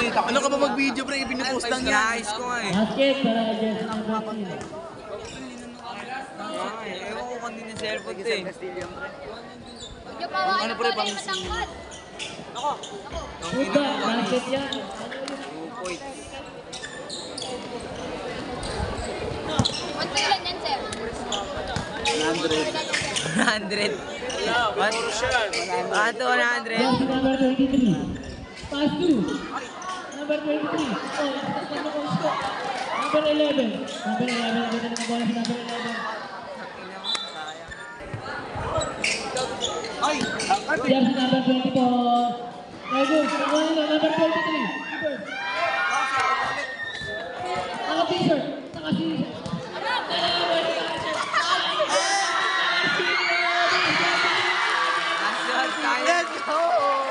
Ano ka ba mag-video pre? Pinupost lang yan. Ayos ko nga eh. Basket para jersey number 3. Ewan ko kanina cellphone to eh. Ano pre, pang Ako. Puta, basket yan. 2 points. Ano ilan yan, sir? 100. What? Ato 100. Jersey number 23. Pass through. Number 23. Oh, number 11. Number 11. Ganda ng bola si number 11. Ay! Jersey number 20 po. Good. Number 23. Naka-t-shirt. Naka-t-shirt. Let's go!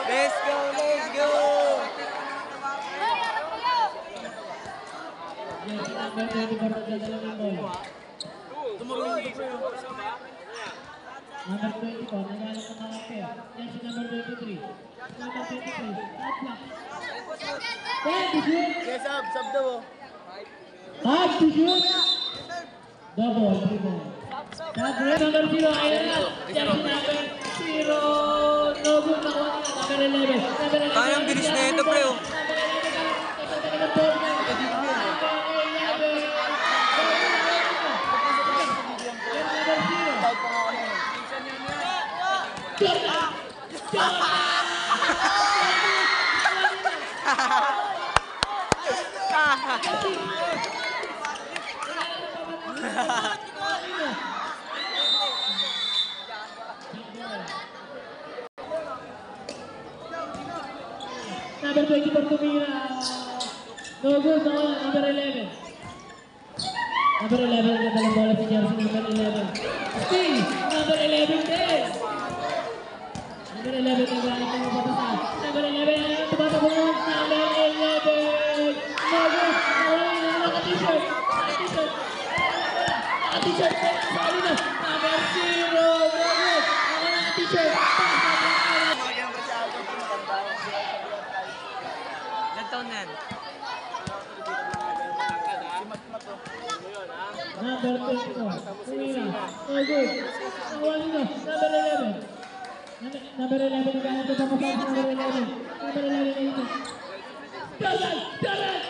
Let's go! Let's go! Jersey number 24. Nagdadala ng bola. Tumulong ko pre. Number 20 po. Naghanap ng mga pair. Jersey number 23. Number 23. Top block. To shoot. Yes, sub daw oh. Pass to shoot. Double. Dribble. Number 0. Ayun na. Jersey number 0. No good. Nakuha nila. Number 11. Number 11. Kaya ang bilis na ito pre oh. Number 24 tumira. No good. Number 11. Number 11. Nagdala bola si Jersey number 11. Steal. Number 11 din. Number 11. Naghanap ng mababasa. Number 11. Tumatabong. Number 11. No good. Naka-t-shirt. Naka-t-shirt. Naka-t-shirt. Sali na. Number 0. No good. Naka-t-shirt. Ilan taon na yan? Number 24. Tumira. No good. Nawali na. Number 11. Number 11. Naghanap ng mababasa. Number 11. Number 11 na ito. Dalan! Dalan!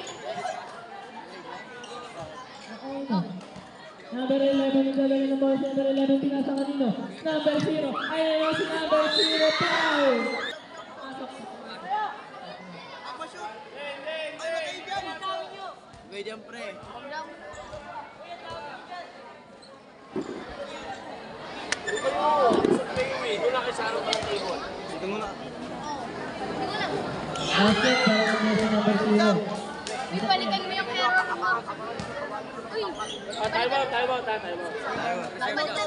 Number 11, nagdadala ng bola si number 11, pinasa kanino. Number 0, ayun si number 0, foul! Okay dyan pre. Ito muna. Basket, para kanya si number 0. Ibalikan mo yung error mo. Uy! Time out. Balikan mo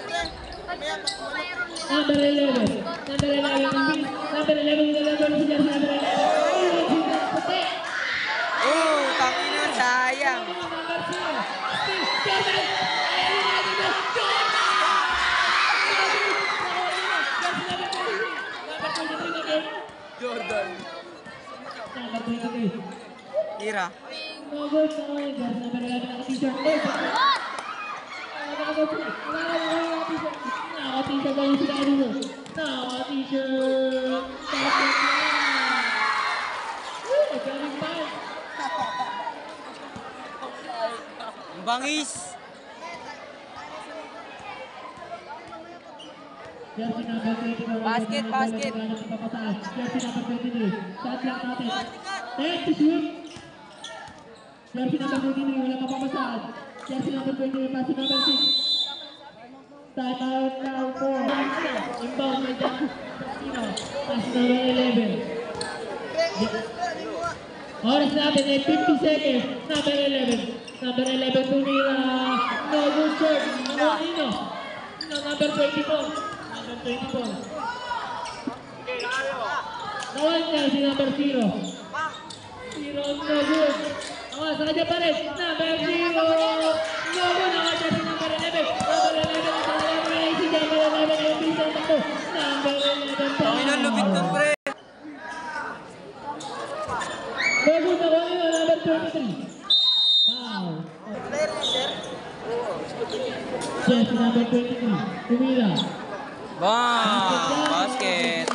yung error nila. Number 11, number 11, number 11, nagdadala si Jersey number 11. Ayun, si puti! Oh, tangina sayang. Number 0, Steve Jordan! Ayun natin na, Jordan. Number 23. Ira. No good, no good. Jersey number 11, naka-t-shirt. Naka-t-shirt lang yung sinabi mo. Naka-t-shirt. Basket lang. Woo! Galing pa. Ang bangis. Jersey number 24. Basket, basket. Jersey number 23. Shot lang natin. 10 to shoot. Jersey number 23. Wala papapasaan. Jersey number 23. Pass to number 6. Time out now po. Inbound na dyan. Pass to number 11. Oras natin ay 50 seconds. Number 11. Number 11 tumira. No good shot. No ino. No, number 24. Number 24. Nawal niya si number 0. 0 no good. Awas, sakadya pa rin. Number 0. No good. Nakadya si number 11. Number 11. Number 11. Si number 11. Yung bisa na to. Number 11. Ang inalubit ng pre. No good na kuha nila, number 23. Wow. Jersey number 23. Tumira. Bang! Basket.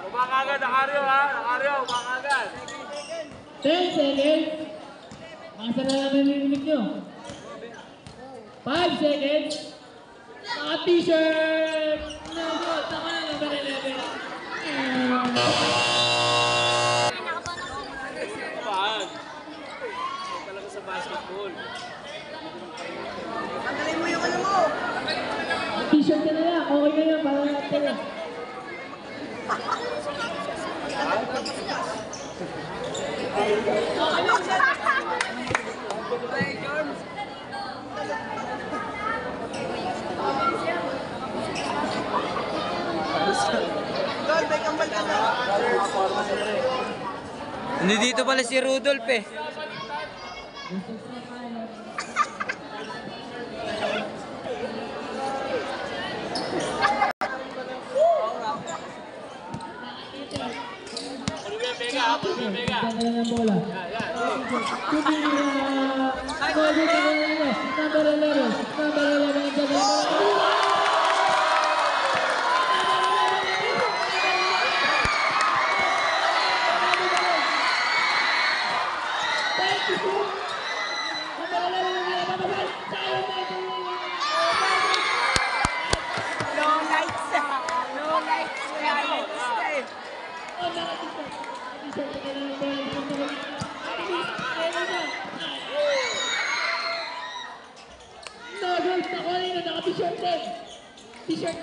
Umakagad, Nakario ha. Nakario, umakagad. 10 seconds. Masa na lang nililig nyo. 5 seconds. Naka-t-shirt. Nagot. Ako na number 11. Kapaan. Talaga sa basketball. T-shirt ka na lang. Okay na yan. Para natin lang. Hindi dito pala si Rudolph eh. Ganda ng bola. Tumira. Number 11. Number 11 ang ganda ng bola. T-shirt.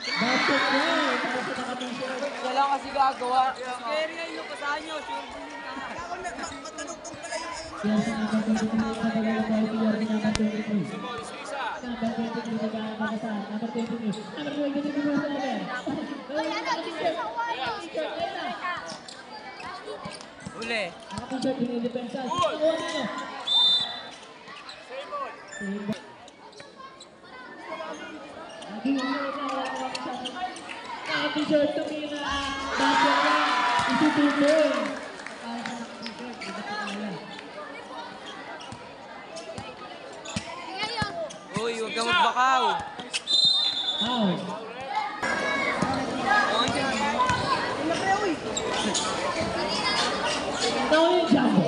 Basket na eh. Tapos naka-t-shirt. Wala kasi gagawa. Kaya rin yung pasahan nyo. Sure po yun ka. Jersey number 23. Jersey number 23. Number 23 nagkakapakasan. Number 23. Number 23 mo sa level. Naka-t-shirt. T-shirt. Ayun na. Uli. Naka-t-shirt. Dinidepensa. Nakuha nyo. Save ball. Naka-t-shirt. Tumira. Basket na. Isitutin. Uy, huwag kang magbakaw. Foul. Now yung jumbo.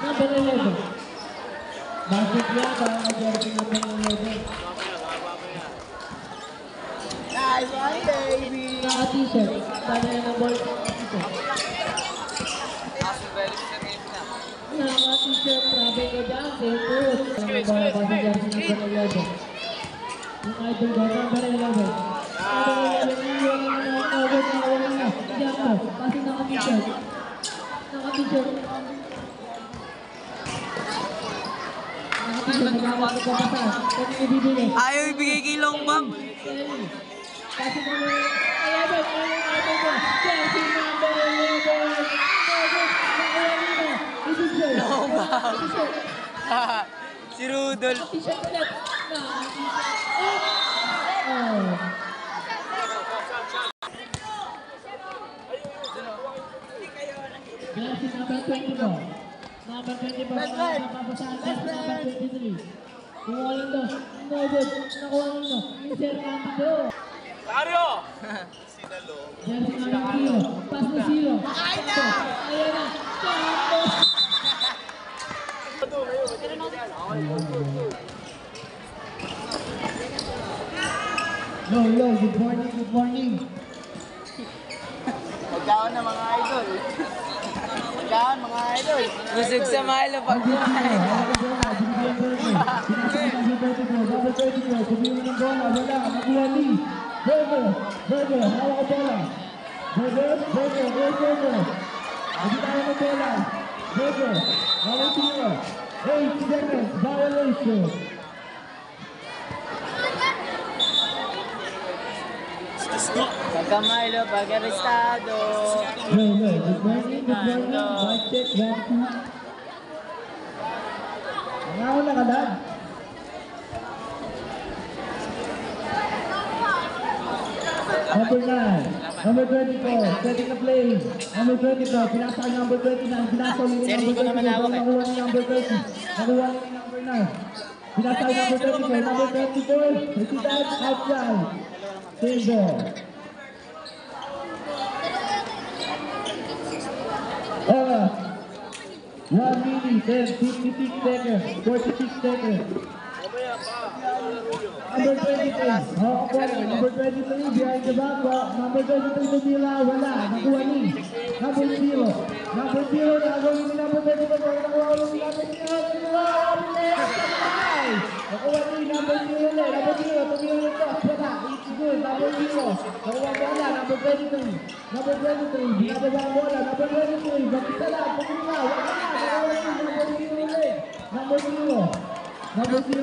Number 11. Basket yan para mag-jersey number 11. Nice one, baby. Naka-t-shirt. Sana yan ang ball. Naka-t-shirt. Naka-t-shirt. Sabi ko dyan. Safe foot. Ang bola pa sa jersey number 11. Yung idol ko, number 11. Number 11. Iwan na naman. Nagod na. Wala na. Jumbo. Kasi naka-t-shirt. Naka-t-shirt. Naka-t-shirt. Nagkakapat ko pa sa. Kung ibibigay. Ayaw ibigay kay Longbang. Kasi number 11, idol ko. Jersey number 11. T-shirt. Si Rudolph. T-shirt ulit. Oh. Jersey number 24. Number 24. Napapasahan ka sa number 23. Kumuha lang to. No good. Nakuha lang to. Mr. Campo. Nakario. Jersey number 0. Pass na 0. Ayan na. Campo. Yo, good morning, good morning. Magkaon na mga idol. Magkaon mga idol. Busog sa malo pag buhay. Burger, hawak ko bola. Burger. Hindi tayo ng bola. Burger, hawak tiro. 8 seconds, violation. Pagkamalo, pag-arestado. Good morning. Mic check, 1, 2. Ang ako nakalag. Number 9. Number 24, setting the play. Number 24, pinasa kay number 29. Pinasa ulit ni Sergi ko number naman 24. hawak eh. Nakuha ni number 30. Nakuha ni number 9. Pinasa kay number 24. Number 24, President outside. Save ball. Oras. 1 minute and 56 seconds. 46 seconds. Number 23, number 23 behind the back, number 23 Tumila, wala, nakuha ni number 0, number 0, nagawin ni number 23, nakuha ni number 0, nakuha ni number 0 ulit, number 0, Tumila ulit, wala, it's good, number 0, nakuha bola, number 23, binababa ang bola, number 23, bakita lang, Tumila, wala, nakuha ni number 0 ulit, number 0, number 0,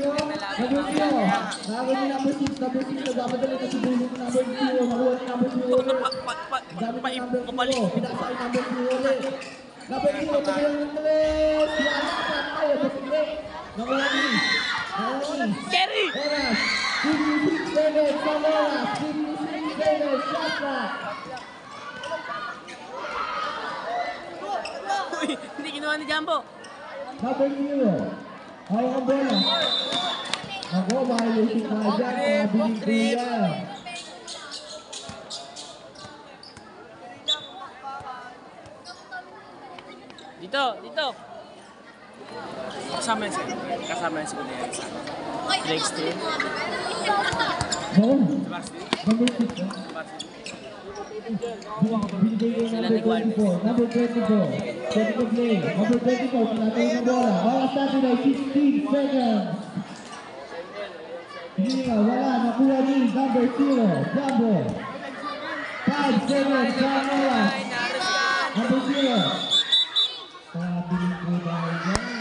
nakagod ni number 6, nagpapadali na si Bulong ni number 0, nakuha ni number 0 ulit. Dami ni number 0, pinasa ni number 0 ulit. Number 0, tumayang ng ulit. Siyala ka tayo, basili. Nakuha ni. Kerry! Oras, 56 seconds, sa oras, 56 seconds, shot clock. Uy, hindi kinuha ni Jumbo. Number 0, hawak ang bola. Ako, violation na dyan, mabiling kuya. Dito, dito. Kasama yun sa'yo. Kasama yun si Kulian. Breaks to. Oo, Varsity. number 6. Varsity. Binigay kay number 24. Number 24. Setting the play. Number 24. Pinatay na bola. Oras natin ay 16 seconds. Hindi nga, wala. Nakuha ni number 0. Jumbo. 5 seconds. Saan oras? Number 0. Pabiling ko tayo dyan.